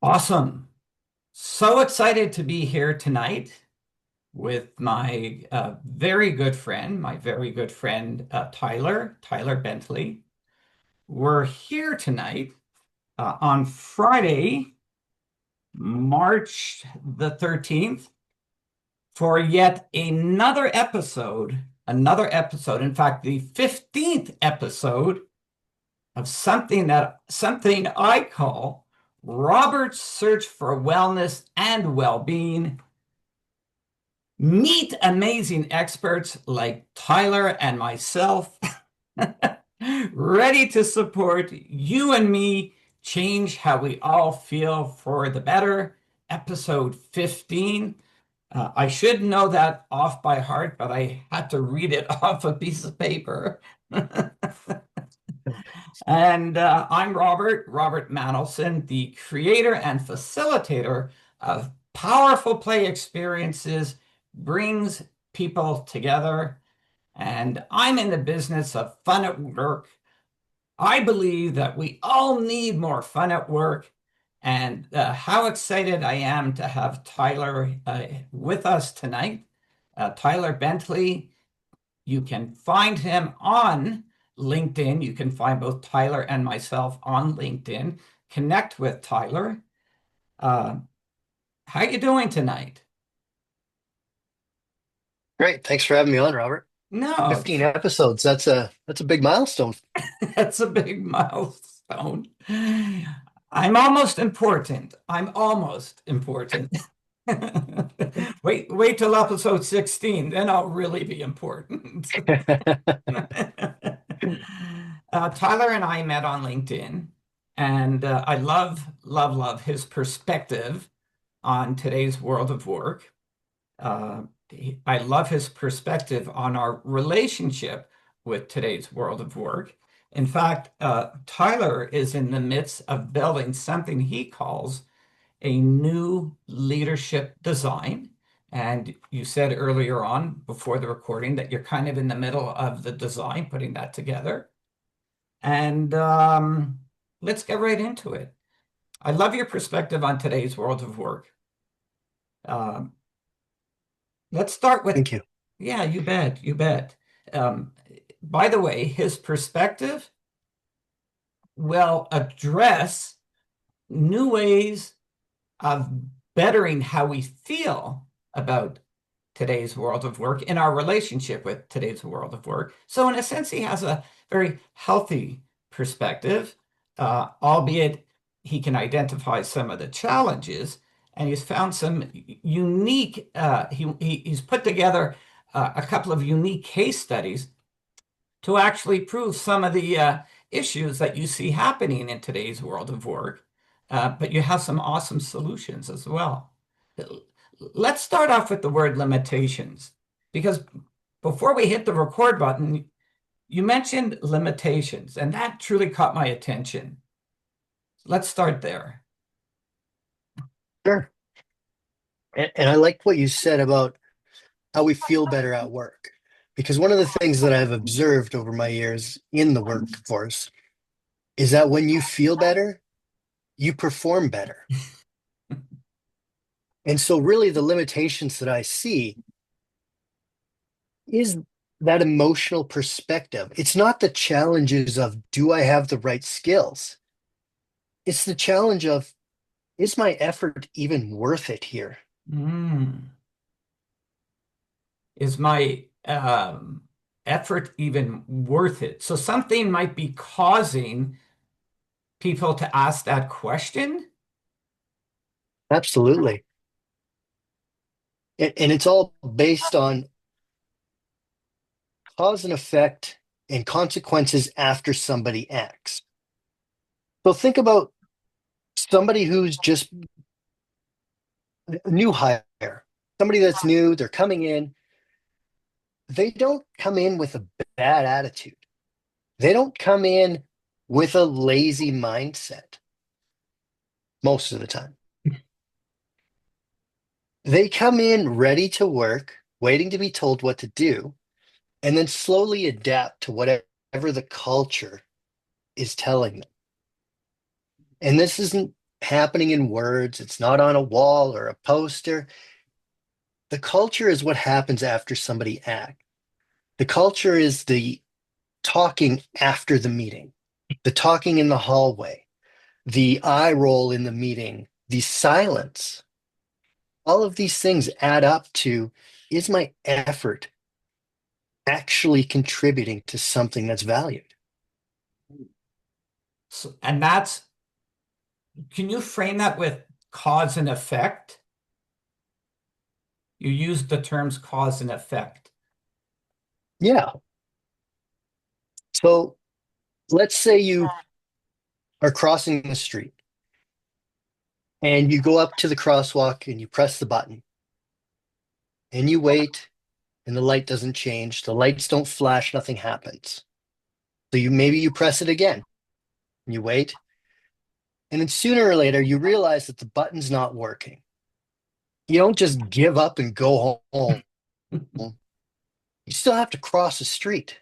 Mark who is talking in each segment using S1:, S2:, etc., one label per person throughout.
S1: Awesome. So excited to be here tonight with my very good friend, Tyler Bentley. We're here tonight on Friday, March the 13th, for yet another episode, in fact, the 15th episode of something I call Robert's Search for Wellness and Well-being. Meet amazing experts like Tyler and myself, ready to support you and me change how we all feel for the better. Episode 15. I should know that off by heart, but I had to read it off a piece of paper. And I'm Robert Mandelson, the creator and facilitator of Powerful Play Experiences, brings people together. And I'm in the business of fun at work. I believe that we all need more fun at work. And how excited I am to have Tyler with us tonight. Tyler Bentley, you can find him on LinkedIn. You can find both Tyler and myself on LinkedIn. Connect with Tyler. Uh, how you doing tonight?
S2: Great. Thanks for having me on, Robert.
S1: No,
S2: 15 episodes. That's a big milestone.
S1: that's a big milestone. I'm almost important. I'm almost important. Wait till episode 16, then I'll really be important. Tyler and I met on LinkedIn, and I love his perspective on today's world of work. Uh, I love his perspective on our relationship with today's world of work. In fact, Tyler is in the midst of building something he calls a new leadership design. And you said earlier on before the recording that you're kind of in the middle of the design, putting that together. And let's get right into it. I love your perspective on today's world of work. Um, let's start with,
S2: Thank you.
S1: yeah, you bet, you bet. Um, by the way, his perspective will address new ways of bettering how we feel about today's world of work in our relationship with today's world of work. So, in a sense, he has a very healthy perspective, albeit he can identify some of the challenges, and he's found some unique. He's put together a couple of unique case studies to actually prove some of the issues that you see happening in today's world of work. But you have some awesome solutions as well. Let's start off with the word limitations, because before we hit the record button, you mentioned limitations, and that truly caught my attention. Let's start there.
S2: Sure. And I like what you said about how we feel better at work. Because one of the things that I've observed over my years in the workforce is that when you feel better, you perform better. And so, really, the limitations that I see is that emotional perspective. It's not the challenges of, do I have the right skills? It's the challenge of, is my effort even worth it here?
S1: Mm. Is my effort even worth it? So something might be causing people to ask that question.
S2: Absolutely. And it's all based on cause and effect and consequences after somebody acts. So think about somebody who's just a new hire, somebody that's new, they're coming in. They don't come in with a bad attitude. They don't come in with a lazy mindset most of the time. They come in ready to work, waiting to be told what to do, and then slowly adapt to whatever the culture is telling them. And this isn't happening in words. It's not on a wall or a poster. The culture is what happens after somebody acts. The culture is the talking after the meeting, the talking in the hallway, the eye roll in the meeting, the silence. All of these things add up to, is my effort actually contributing to something that's valued?
S1: So, and that's, can you frame that with cause and effect? You use the terms cause and effect.
S2: Yeah. So let's say you are crossing the street and you go up to the crosswalk and you press the button and you wait and the light doesn't change. The lights don't flash, nothing happens. So maybe you press it again and you wait. And then sooner or later, you realize that the button's not working. You don't just give up and go home. You still have to cross the street.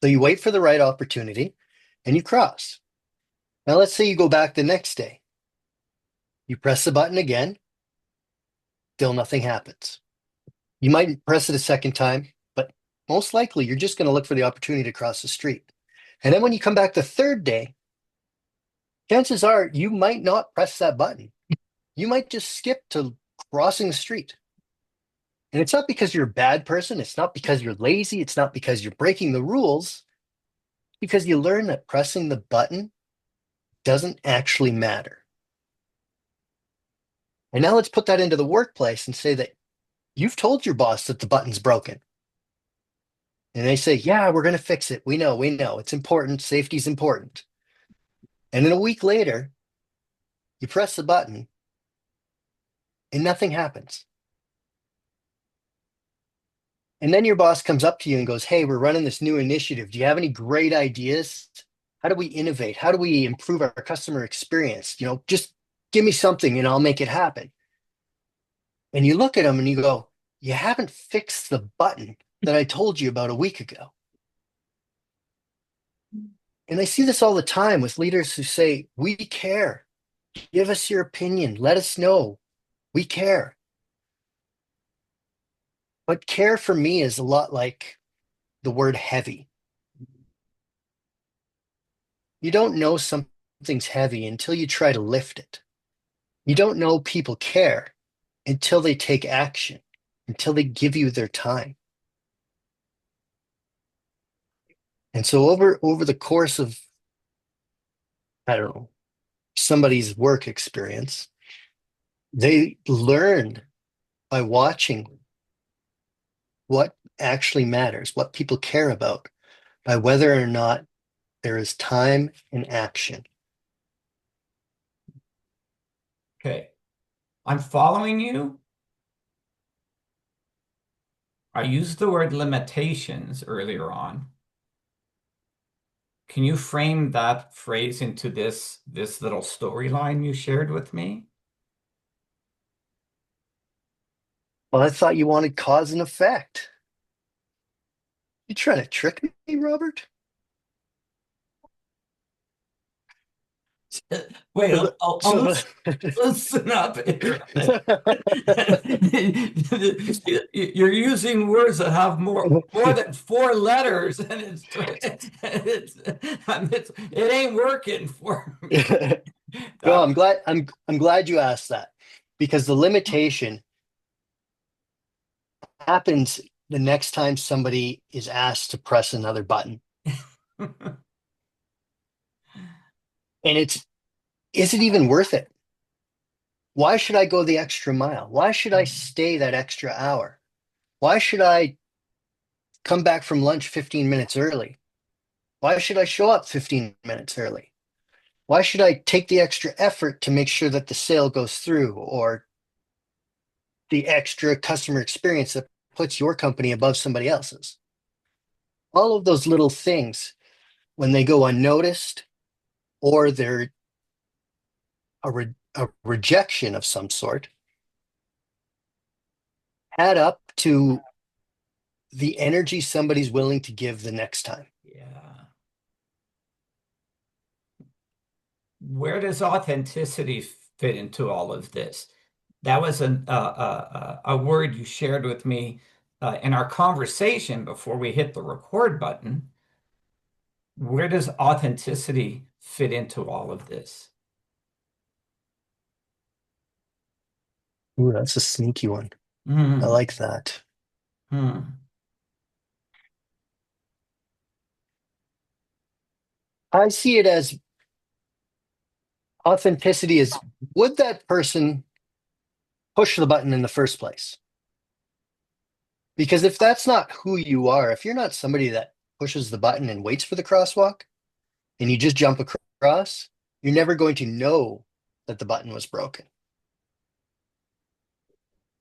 S2: So you wait for the right opportunity and you cross. Now, let's say you go back the next day. You press the button again, still nothing happens. You might press it a second time, but most likely you're just going to look for the opportunity to cross the street. And then when you come back the third day, chances are you might not press that button. You might just skip to crossing the street. And it's not because you're a bad person. It's not because you're lazy. It's not because you're breaking the rules. Because you learn that pressing the button doesn't actually matter. And now let's put that into the workplace and say that you've told your boss that the button's broken. And they say, yeah, we're going to fix it. We know. It's important. Safety's important. And then a week later, you press the button and nothing happens. And then your boss comes up to you and goes, hey, we're running this new initiative. Do you have any great ideas? How do we innovate? How do we improve our customer experience? Just give me something and I'll make it happen. And you look at them and you go, you haven't fixed the button that I told you about a week ago. And I see this all the time with leaders who say, we care. Give us your opinion. Let us know. We care. But care for me is a lot like the word heavy. You don't know something's heavy until you try to lift it. You don't know people care until they take action, until they give you their time. And so over the course of, I don't know, somebody's work experience, they learn by watching what actually matters, what people care about, by whether or not there is time and action.
S1: Okay. I'm following you. I used the word limitations earlier on. Can you frame that phrase into this little storyline you shared with me?
S2: Well, I thought you wanted cause and effect. You trying to trick me, Robert?
S1: Wait,
S2: So the,
S1: I'll
S2: so
S1: listen up here.
S2: the
S1: You're using words that have more than four letters, and it ain't working for me.
S2: No,
S1: That
S2: I'm glad you asked that because the limitation happens the next time somebody is asked to press another button. And is it even worth it? Why should I go the extra mile? Why should I stay that extra hour? Why should I come back from lunch 15 minutes early? Why should I show up 15 minutes early? Why should I take the extra effort to make sure that the sale goes through or the extra customer experience that puts your company above somebody else's? All of those little things, when they go unnoticed or they're a rejection of some sort, add up to the energy somebody's willing to give the next time.
S1: yeah. where does authenticity fit into all of this? That was a word you shared with me in our conversation before we hit the record button. Where does authenticity fit into all of this?
S2: Ooh, that's a sneaky one. I
S1: Hmm.
S2: like that.
S1: Hmm.
S2: I see it as authenticity is, would that person push the button in the first place? Because if that's not who you are, if you're not somebody that pushes the button and waits for the crosswalk and you just jump across, you're never going to know that the button was broken.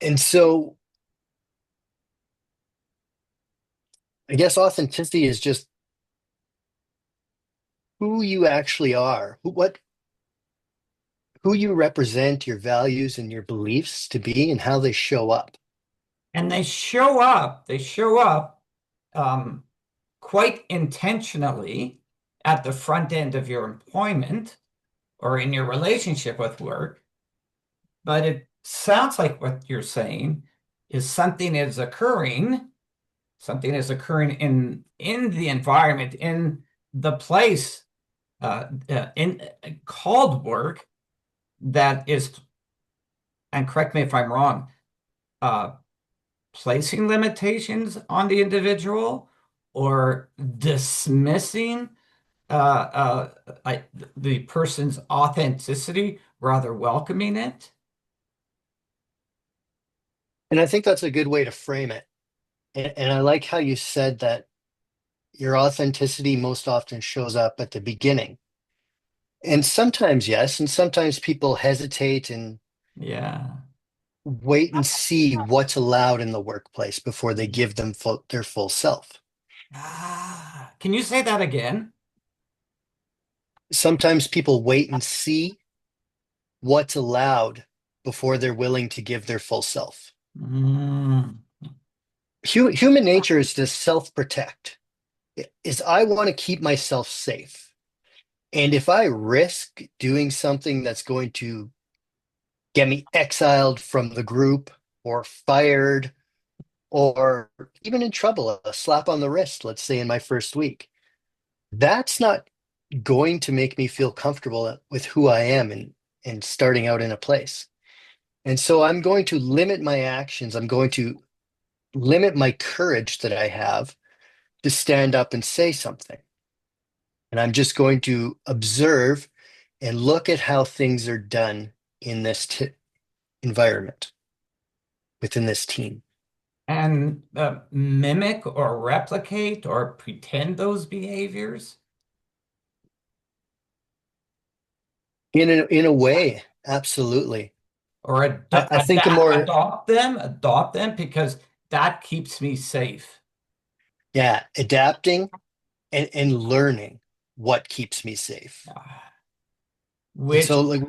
S2: And so I guess authenticity is just who you actually are, who you represent your values and your beliefs to be and how they show up.
S1: And they show up um, quite intentionally at the front end of your employment or in your relationship with work. But it sounds like what you're saying is something is occurring in the environment, in the place, in called work that is, and correct me if I'm wrong, uh, placing limitations on the individual or dismissing the person's authenticity, rather welcoming it.
S2: And I think that's a good way to frame it. And I like how you said that your authenticity most often shows up at the beginning. And sometimes, yes, and sometimes people hesitate and
S1: Yeah.
S2: wait and see what's allowed in the workplace before they give them their full self.
S1: Can you say that again?
S2: Sometimes people wait and see what's allowed before they're willing to give their full self.
S1: Mm.
S2: Human nature is to self-protect. Is I want to keep myself safe. And if I risk doing something that's going to get me exiled from the group or fired or even in trouble, a slap on the wrist, let's say in my first week, that's not going to make me feel comfortable with who I am and starting out in a place. And so I'm going to limit my actions. I'm going to limit my courage that I have to stand up and say something. And I'm just going to observe and look at how things are done in this environment, within this team.
S1: And mimic or replicate or pretend those behaviors
S2: In a way, absolutely.
S1: or
S2: I think a more,
S1: adopt them because that keeps me safe.
S2: yeah, adapting and learning what keeps me safe.
S1: Ah,
S2: And
S1: which,
S2: so like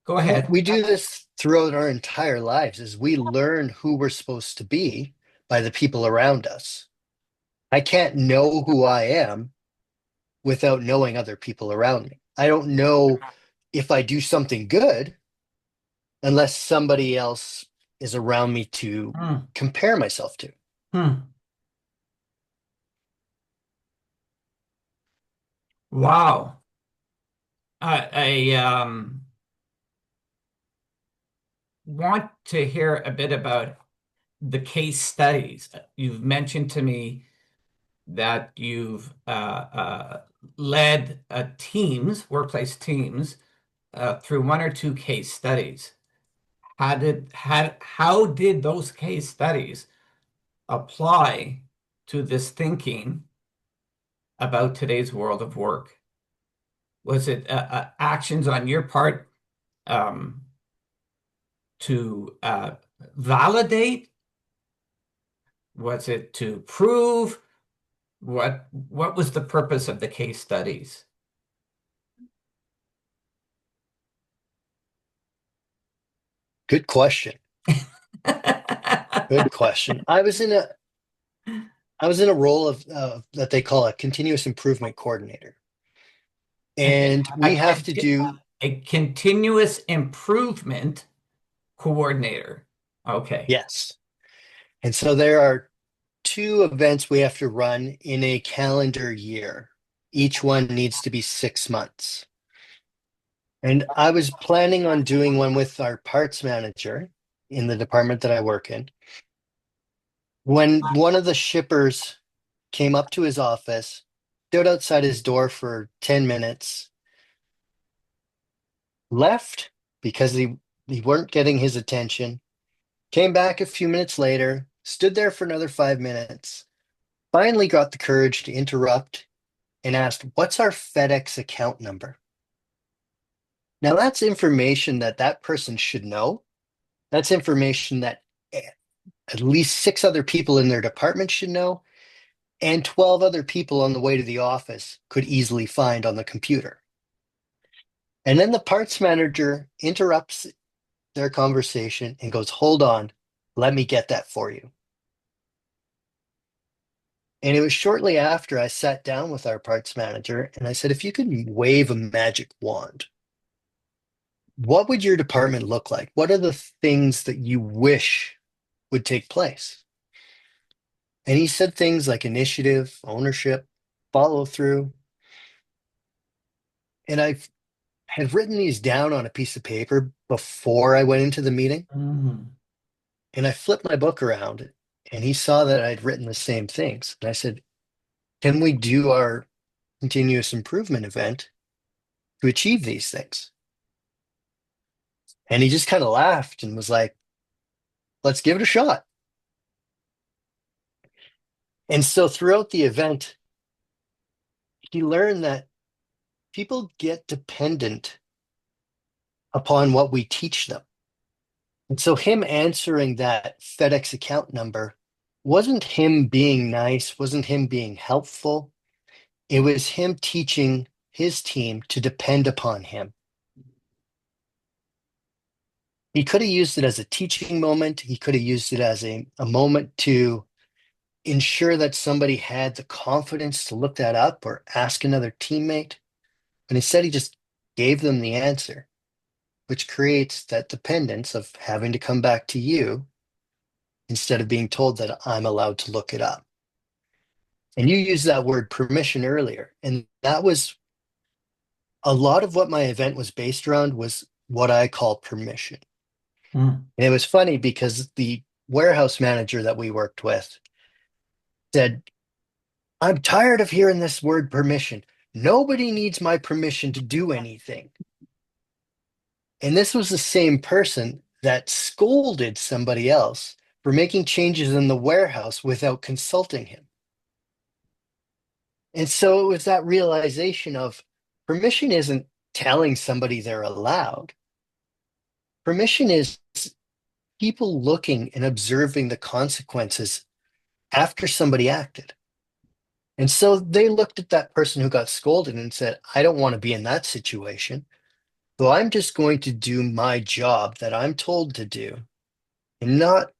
S1: go
S2: we,
S1: ahead.
S2: we do this throughout our entire lives is we learn who we're supposed to be by the people around us. I can't know who I am without knowing other people around me. I don't know if I do something good unless somebody else is around me to
S1: Hmm.
S2: compare myself to.
S1: Hmm. Wow. I want to hear a bit about the case studies. You've mentioned to me that you've led workplace teams, through one or two case studies. How did those case studies apply to this thinking about today's world of work? Was it actions on your part um, to validate? Was it to prove? What was the purpose of the case studies?
S2: Good question. Good question. I was in a role of that they call a continuous improvement coordinator. And
S1: A,
S2: we have to do,
S1: a continuous improvement coordinator. Okay.
S2: yes. And so there are two events we have to run in a calendar year. Each one needs to be 6 months. And I was planning on doing one with our parts manager in the department that I work in. When one of the shippers came up to his office, stood outside his door for 10 minutes, left because he weren't getting his attention, came back a few minutes later, stood there for another 5 minutes, finally got the courage to interrupt and asked, "What's our FedEx account number?" Now, that's information that that person should know. That's information that at least six other people in their department should know, and 12 other people on the way to the office could easily find on the computer. And then the parts manager interrupts their conversation and goes, "Hold on, let me get that for you." And it was shortly after I sat down with our parts manager and I said, "If you could wave a magic wand, what would your department look like? What are the things that you wish would take place?" And he said things like initiative, ownership, follow through. And I had written these down on a piece of paper before I went into the meeting.
S1: Mhm.
S2: And I flipped my book around and he saw that I'd written the same things. And I said, "Can we do our continuous improvement event to achieve these things?" And he just kind of laughed and was like, "Let's give it a shot." And so throughout the event, he learned that people get dependent upon what we teach them. And so him answering that FedEx account number wasn't him being nice, wasn't him being helpful. It was him teaching his team to depend upon him. He could have used it as a teaching moment. He could have used it as a moment to ensure that somebody had the confidence to look that up or ask another teammate. And instead, he just gave them the answer, which creates that dependence of having to come back to you instead of being told that I'm allowed to look it up. And you used that word permission earlier. And that was a lot of what my event was based around was what I call permission.
S1: Mm.
S2: And it was funny because the warehouse manager that we worked with said, "I'm tired of hearing this word permission. Nobody needs my permission to do anything." And this was the same person that scolded somebody else for making changes in the warehouse without consulting him. And so it was that realization of permission isn't telling somebody they're allowed. Permission is people looking and observing the consequences after somebody acted. And so they looked at that person who got scolded and said, "I don't want to be in that situation. So I'm just going to do my job that I'm told to do and not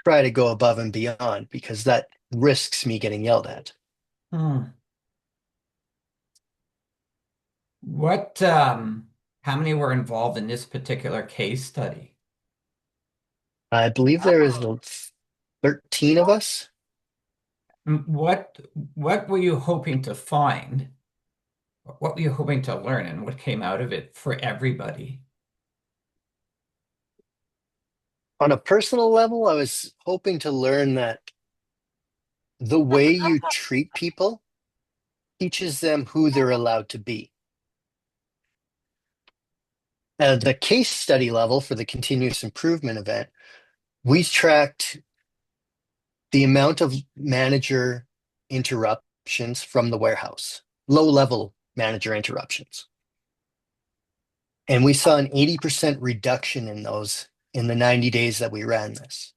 S2: try to go above and beyond because that risks me getting yelled at."
S1: Hmm. What, how many were involved in this particular case study?
S2: I believe there is 13 of us.
S1: What were you hoping to find? What were you hoping to learn and what came out of it for everybody?
S2: On a personal level, I was hoping to learn that the way you treat people teaches them who they're allowed to be. At the case study level for the continuous improvement event, we tracked the amount of manager interruptions from the warehouse, low level manager interruptions. And we saw an 80% reduction in those in the 90 days that we ran this.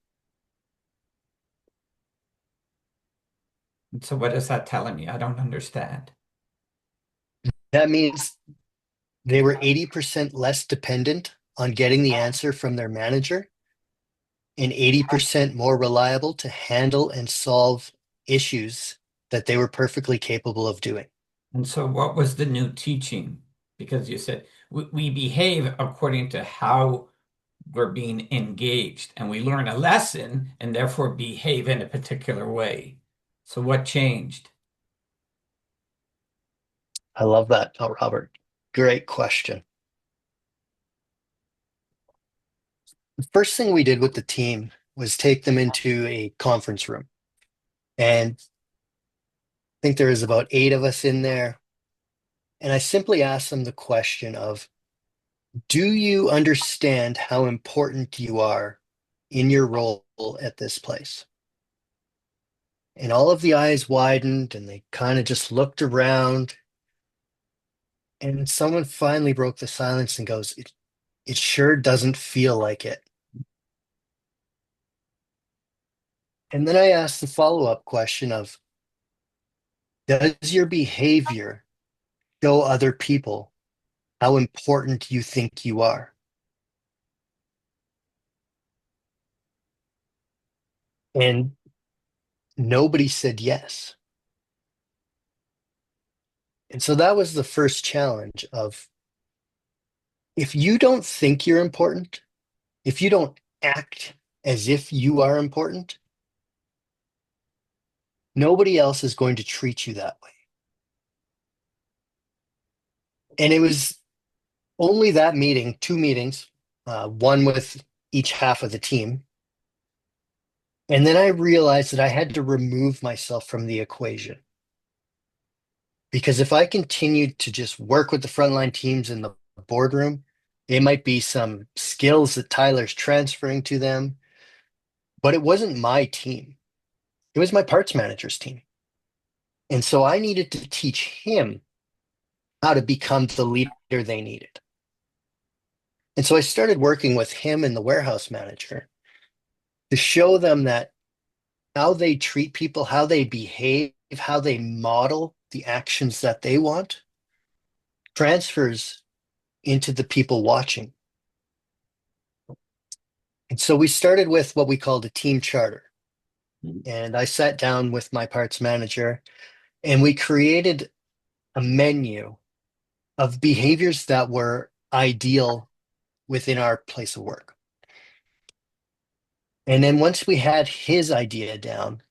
S1: So what is that telling me? I don't understand.
S2: That means they were 80% less dependent on getting the answer from their manager and 80% more reliable to handle and solve issues that they were perfectly capable of doing.
S1: And so, what was the new teaching? Because you said we behave according to how we're being engaged, and we learn a lesson and therefore behave in a particular way. So, what changed?
S2: I love that. Oh, Robert, great question. The first thing we did with the team was take them into a conference room. And I think there was about 8 of us in there. And I simply asked them the question of, do you understand how important you are in your role at this place? And all of the eyes widened and they kind of just looked around. And someone finally broke the silence and goes, it sure doesn't feel like it. And then I asked the follow-up question of, does your behavior show other people how important you think you are? And nobody said yes. And so that was the first challenge of, if you don't think you're important, if you don't act as if you are important, nobody else is going to treat you that way. And it was only that meeting, 2 meetings, one with each half of the team. And then I realized that I had to remove myself from the equation. Because if I continued to just work with the frontline teams in the boardroom, it might be some skills that Tyler's transferring to them, but it wasn't my team. It was my parts manager's team. And so I needed to teach him how to become the leader they needed. And so I started working with him and the warehouse manager to show them that how they treat people, how they behave, how they model the actions that they want transfers into the people watching. And so we started with what we called a team charter. And I sat down with my parts manager and we created a menu of behaviors that were ideal within our place of work. And then once we had his idea down,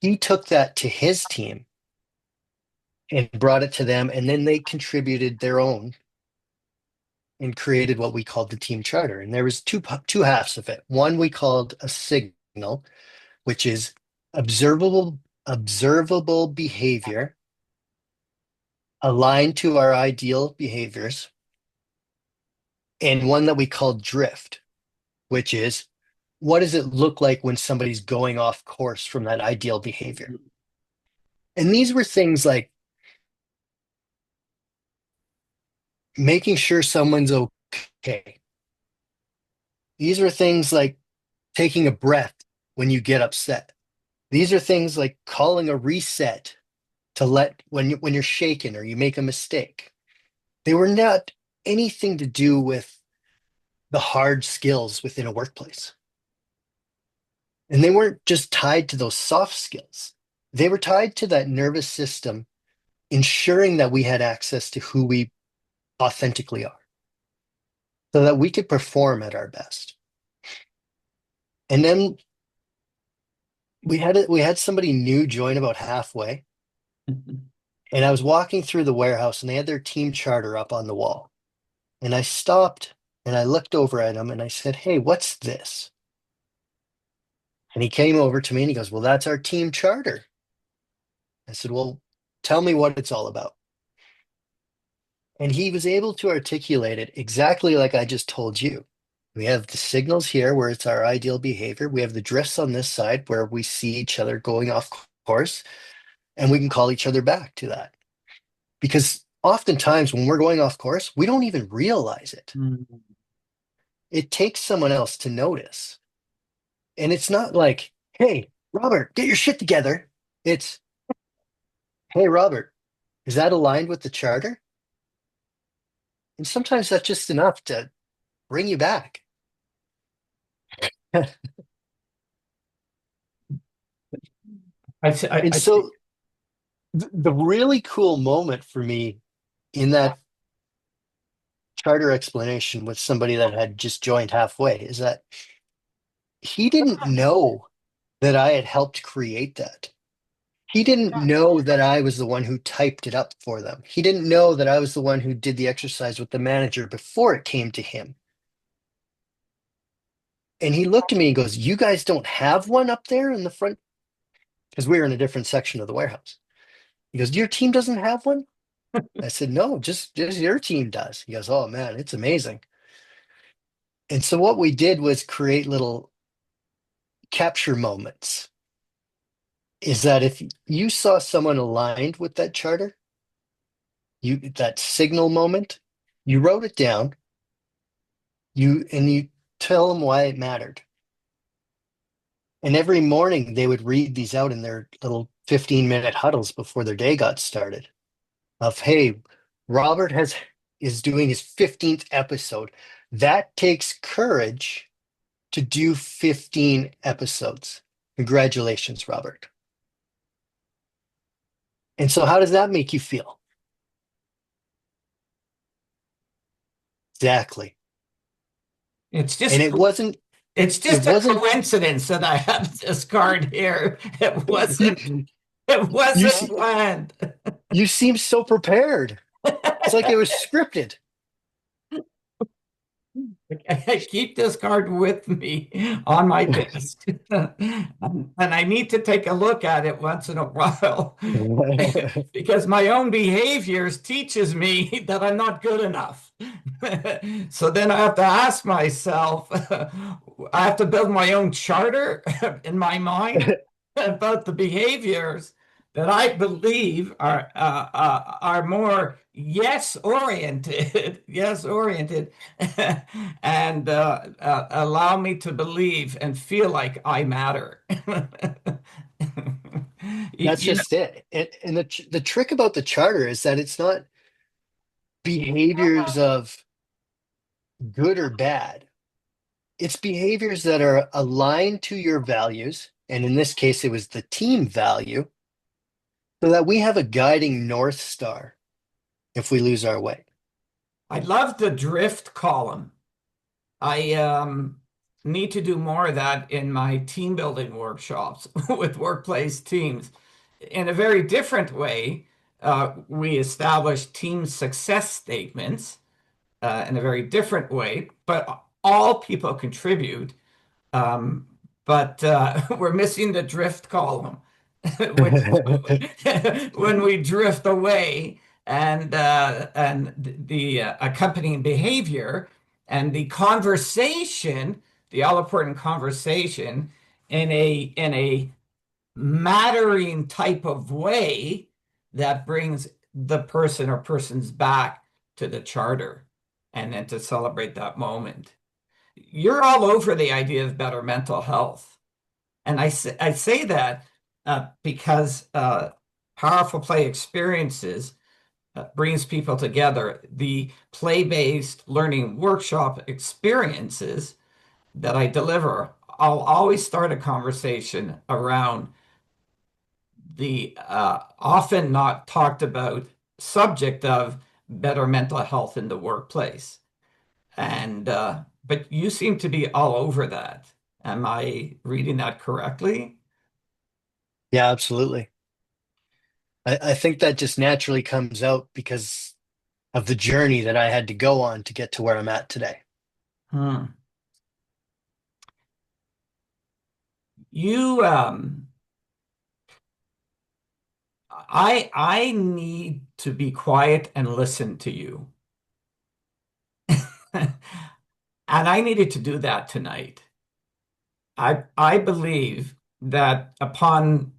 S2: he took that to his team and brought it to them. And then they contributed their own and created what we called the team charter. And there was two halves of it. One we called a signal, which is observable behavior aligned to our ideal behaviors, and one that we called drift, which is, what does it look like when somebody's going off course from that ideal behavior? And these were things like making sure someone's okay. These were things like taking a breath when you get upset. These are things like calling a reset to let when you're shaken or you make a mistake. They were not anything to do with the hard skills within a workplace. And they weren't just tied to those soft skills. They were tied to that nervous system, ensuring that we had access to who we authentically are so that we could perform at our best. And then we had somebody new join about halfway. And I was walking through the warehouse and they had their team charter up on the wall. And I stopped and I looked over at him and I said, "Hey, what's this?" And he came over to me and he goes, "Well, that's our team charter." I said, "Well, tell me what it's all about." And he was able to articulate it exactly like I just told you. We have the signals here where it's our ideal behavior. We have the drifts on this side where we see each other going off course and we can call each other back to that. Because oftentimes when we're going off course, we don't even realize it.
S1: Mm.
S2: It takes someone else to notice. And it's not like, "Hey, Robert, get your shit together." It's, "Hey, Robert, is that aligned with the charter?" And sometimes that's just enough to bring you back.
S1: I see.
S2: And
S1: I see.
S2: so, The really cool moment for me in that charter explanation with somebody that had just joined halfway is that he didn't know that I had helped create that. He didn't know that I was the one who typed it up for them. He didn't know that I was the one who did the exercise with the manager before it came to him. And he looked at me and goes, "You guys don't have one up there in the front?" Because we were in a different section of the warehouse. He goes, "Your team doesn't have one?" I said, "No, just your team does." He goes, "Oh man, it's amazing." And so what we did was create little capture moments. Is that if you saw someone aligned with that charter, you that signal moment, you wrote it down, you tell them why it mattered. And every morning they would read these out in their little 15-minute huddles before their day got started. Of hey, Robert has is doing his 15th episode. That takes courage to do 15 episodes. Congratulations, Robert. And so how does that make you feel? Exactly.
S1: It's
S2: And
S1: just it's
S2: it
S1: just a
S2: wasn't
S1: coincidence that I have this card here. It
S2: you
S1: wasn't
S2: see
S1: planned.
S2: you seem so prepared. It's like it was scripted.
S1: I keep this card with me on my desk, and I need to take a look at it once in a while because my own behaviors teaches me that I'm not good enough. So then I have to ask myself, I have to build my own charter in my mind about the behaviors that I believe are more yes oriented, yes oriented, and allow me to believe and feel like I matter.
S2: That's
S1: You know,
S2: just it. And the trick about the charter is that it's not behaviors of good or bad. It's behaviors that are aligned to your values. And in this case, it was the team value, so that we have a guiding North Star if we lose our way.
S1: I love the drift column. I need to do more of that in my team building workshops with workplace teams. In a very different way, we establish team success statements in a very different way, but all people contribute. Um, but we're missing the drift column, which when we drift away and the accompanying behavior and the conversation, the all important conversation in a mattering type of way that brings the person or persons back to the charter and then to celebrate that moment. You're all over the idea of better mental health. And I say that because powerful play experiences brings people together. The play-based learning workshop experiences that I deliver, I'll always start a conversation around the often not talked about subject of better mental health in the workplace. And but you seem to be all over that. Am I reading that correctly?
S2: Yeah, absolutely. I think that just naturally comes out because of the journey that I had to go on to get to where I'm at today.
S1: Hmm. You I need to be quiet and listen to you. And I needed to do that tonight. I believe that upon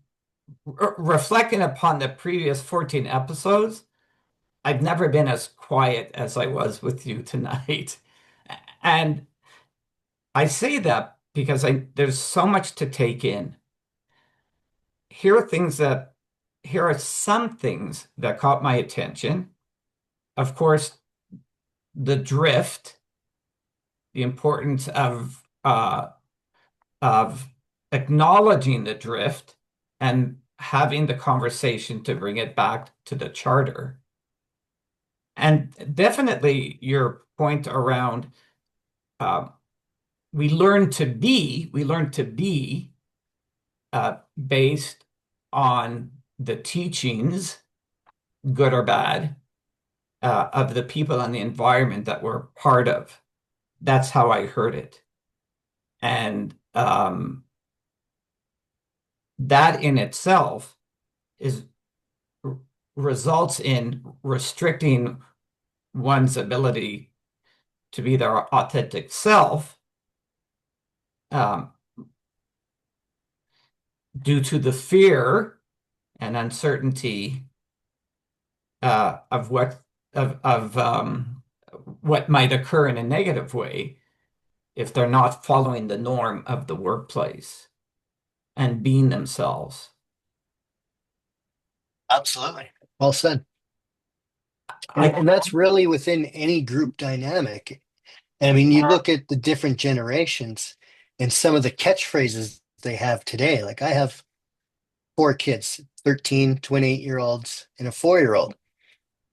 S1: reflecting upon the previous 14 episodes, I've never been as quiet as I was with you tonight. And I say that because there's so much to take in. Here are things that here are some things that caught my attention. Of course, the drift, the importance of acknowledging the drift and having the conversation to bring it back to the charter. And definitely your point around uh, we learn to be based on the teachings, good or bad, of the people and the environment that we're part of. That's how I heard it. And that in itself is results in restricting one's ability to be their authentic self um, due to the fear and uncertainty of what might occur in a negative way if they're not following the norm of the workplace and being themselves.
S2: Absolutely. Well said.
S1: I
S2: And that's really within any group dynamic. I mean, you look at the different generations and some of the catchphrases they have today. Like I have four kids, 13, 28-year-olds, and a 4-year-old.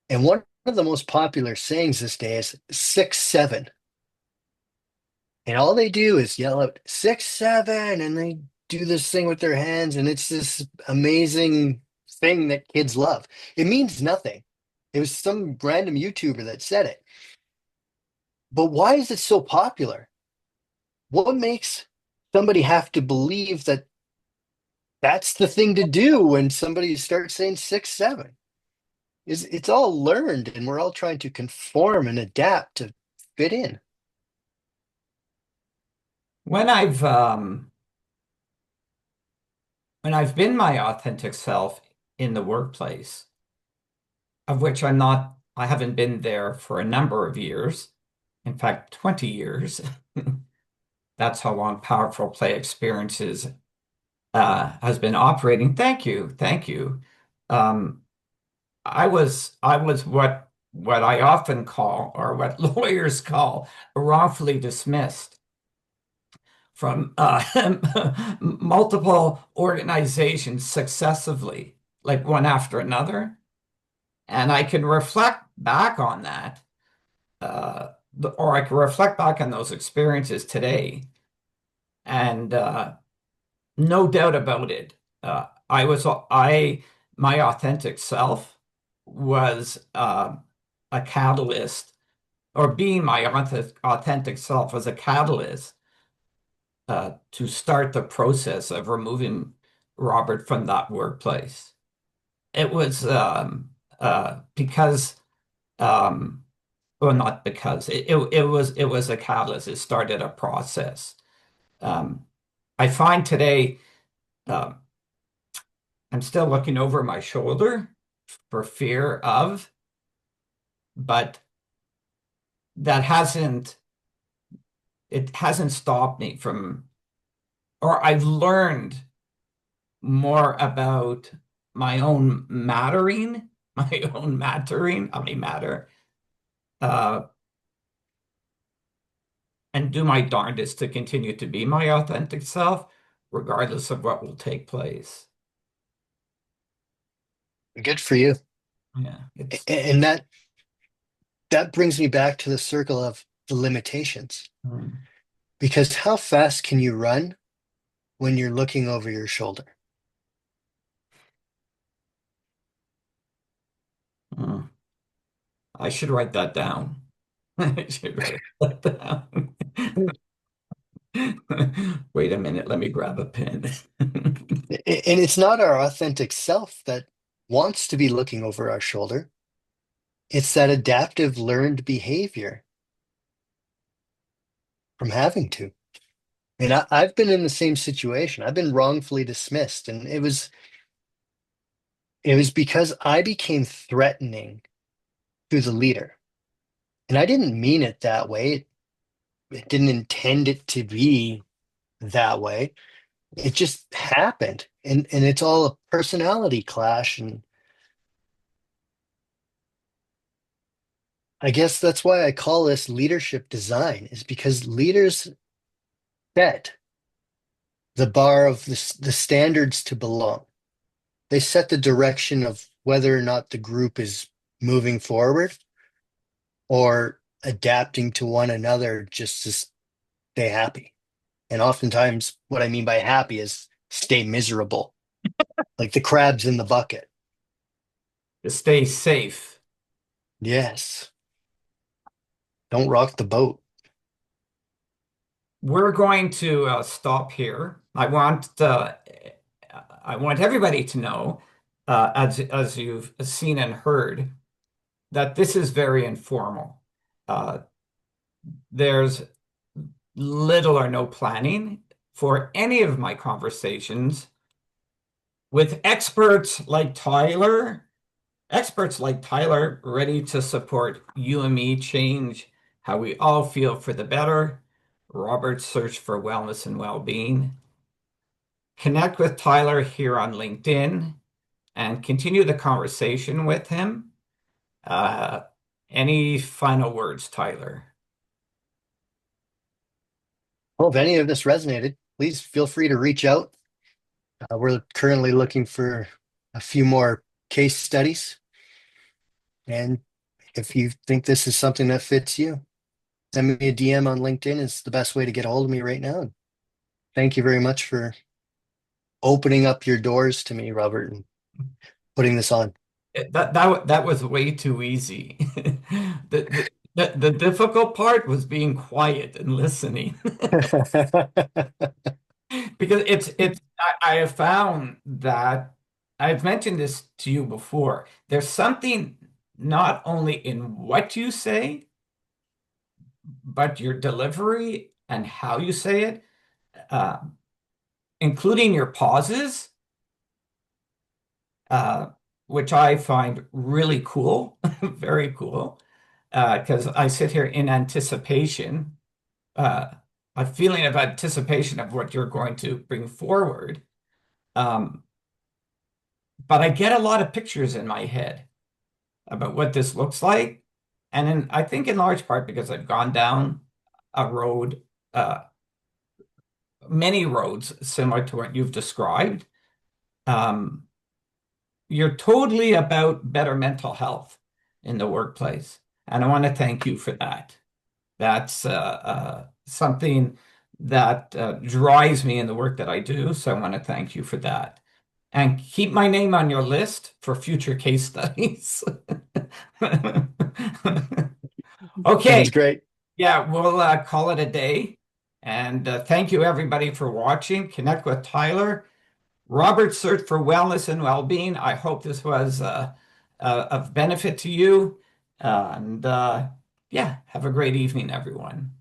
S2: And one of the most popular sayings this day is 6'7". And all they do is yell out 6'7", and they do this thing with their hands, and it's this amazing thing that kids love. It means nothing. It was some random YouTuber that said it. But why is it so popular? What makes somebody have to believe that that's the thing to do when somebody starts saying 6'7"? Is it's all learned, and we're all trying to conform and adapt to fit in.
S1: when I've been my authentic self in the workplace, of which I haven't been there for a number of years, in fact, 20 years. That's how long Powerful Play Experiences has been operating. Thank you, thank you. Um, I was what I often call, or what lawyers call, wrongfully dismissed from multiple organizations successively, like one after another. And I can reflect back on that, or I can reflect back on those experiences today. And no doubt about it, my authentic self was a catalyst, or being my authentic self was a catalyst to start the process of removing Robert from that workplace. It was because, um, well, not because it was a catalyst. It started a process. Um, I find today um, I'm still looking over my shoulder for fear of, but that it hasn't stopped me from, or I've learned more about my own mattering, my own mattering, I mean matter, uh, and do my darndest to continue to be my authentic self, regardless of what will take place.
S2: Good for you.
S1: Yeah, it's
S2: And that brings me back to the circle of the limitations.
S1: mm,
S2: Because how fast can you run when you're looking over your shoulder?
S1: mm. I should write that down. I should write that down. Wait a minute, let me grab a pen.
S2: And it's not our authentic self that wants to be looking over our shoulder. It's that adaptive learned behavior from having to. And I've been in the same situation. I've been wrongfully dismissed, and it was because I became threatening to the leader. And I didn't mean it that way. It didn't intend it to be that way. It just happened. And it's all a personality clash. And I guess that's why I call this leadership design, is because leaders set the bar of the standards to belong. they set the direction of whether or not the group is moving forward or adapting to one another just to stay happy. And oftentimes, what I mean by happy is stay miserable, like the crabs in the bucket.
S1: To stay safe.
S2: Yes, don't rock the boat.
S1: We're going to stop here. I want everybody to know, as you've seen and heard, that this is very informal. Uh, there's little or no planning for any of my conversations with experts like Tyler, ready to support you and me change how we all feel for the better. Robert's search for wellness and well-being. Connect with Tyler here on LinkedIn and continue the conversation with him. Uh, any final words, Tyler?
S2: Well, if any of this resonated, please feel free to reach out. We're currently looking for a few more case studies. And if you think this is something that fits you, send me a DM on LinkedIn. It's the best way to get a hold of me right now. Thank you very much for opening up your doors to me, Robert, and putting this on.
S1: That was way too easy. The difficult part was being quiet and listening. Because I have found that I've mentioned this to you before. There's something not only in what you say, but your delivery and how you say it, uh, including your pauses, uh, which I find really cool, very cool, because I sit here in anticipation, uh, a feeling of anticipation of what you're going to bring forward. Um, but I get a lot of pictures in my head about what this looks like. I think in large part because I've gone down a road, uh, many roads similar to what you've described. Um, you're totally about better mental health in the workplace. And I want to thank you for that. That's something that drives me in the work that I do. So I want to thank you for that. And keep my name on your list for future case studies.
S2: Sounds
S1: Okay.
S2: great.
S1: Yeah, we'll call it a day. And thank you, everybody, for watching. Connect with Tyler. Robert's search for wellness and well-being. I hope this was of benefit to you. And yeah, have a great evening, everyone.